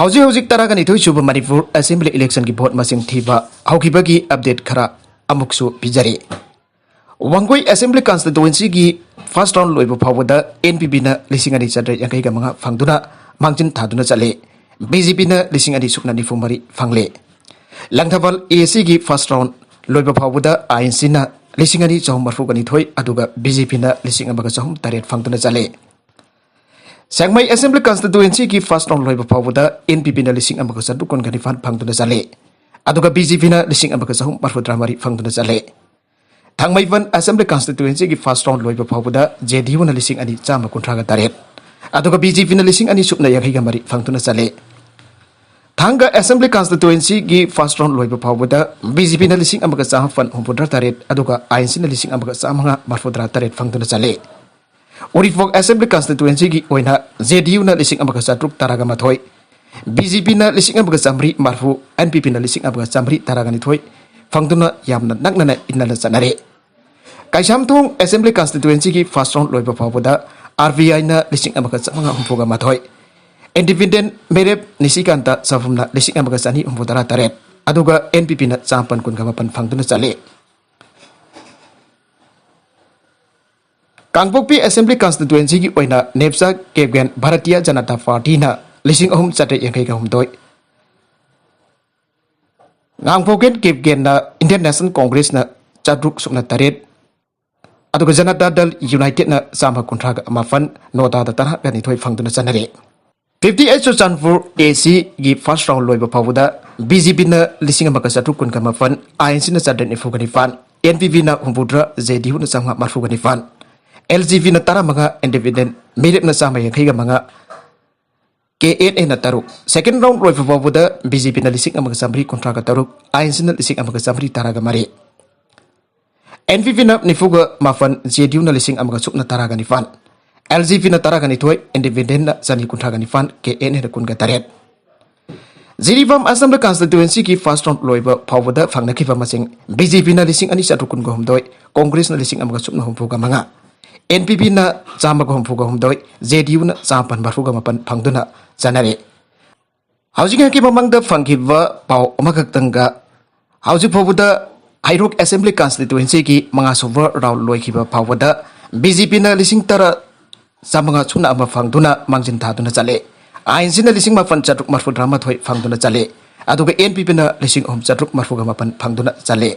Hauji taragan itu suba Manipur Assembly election ki vote masing thiba haukibagi update khara amuksu pijari. Wangkoi Assembly constituency ki first round loibo phawada NPP na lising ani chadre yankai ga mga phangduna mangjin thaduna chale. BJP na lising ani sukna ni fumari phangle. Langthabal AC ki first round loibo phawada INC na lising ani chahum marfu gani thoi aduga BJP na lising abaga chahum taret phangduna chale. Sangmai Assembly constituency ki first round loiba phawada NPP na lising amaka sadu kon gani fan phangduna chale aduga BJP na lising amaka sahum marfudra mari phangduna chale thangmai ban Assembly constituency ki first round loiba phawada JDU na lising ani chama kunthra ga taret aduga BJP na lising ani supna yakhai ga mari phangduna chale thanga Assembly constituency ki first round loiba phawada BJP na lising amaka chama fan humpudra taret aduga INC na lising amaka chama marfudra taret phangduna chale Urifok Assembly constituency ki oina JDU na lising amaka satruk taraga mathoi BJP na lising amaka samri marfu NPP na lising amaka samri taraga ni thoi phangduna yamna nakna inna sanare Kaisamthong Assembly constituency ki first round loiba phawada RVI na lising amaka samanga humpuga mathoi Independent merep nisikanta safumna lising amaka sani humpudara taret aduga NPP na champan kun gamapan phangduna chale Kangpokpi Assembly constituency ki oina nepsa kebgen Bharatiya Janata Party na lising ahum chate yankai ka humdoi Ngangpoken kebgen na Indian National Congress na chadruk sukna taret aduga Janata Dal United na sama kontra ga amafan nota da tarha gani thoi phangduna chanare 58 Chanpur AC gi first round loiba phawuda BJP na lising amaka chadruk kun kamafan INC na chaden ifugani fan NPP na humpudra JDU na samha marfugani fan LGV na tara mga independent mirip na sama yang kaya mga KNA na taruk second round loy fawabuda BJP na lising ang mga samri kontra ka taruk INC na lising ang mga samri taraga mari NPP na nifuga mafan JDU na lising ang mga suk na taraga ni fan LGV na taraga ni toy independent na sani kontra ka ni fan KNA na kun ka taret Ziribam Assembly constituency ki first round loy fawabuda fang na kifa masing BJP na lising ani sa tukun ko humdoy Congress na lising ang mga suk na humfuga mga NPP na chama ko humfuga humdoi JDU na champan barfuga mapan phangduna janare Housing ki mamangda phangkiba pau omagaktanga Housing phabuda Hairok Assembly constituency ki mga sover raw loikiba phawada BJP na lising tara sa mga chuna ama phangduna mangjin thaduna chale INC na lising mapan chatruk marfudra ma thoi phangduna chale aduga NPP na lising chatruk marfuga mapan phangduna chale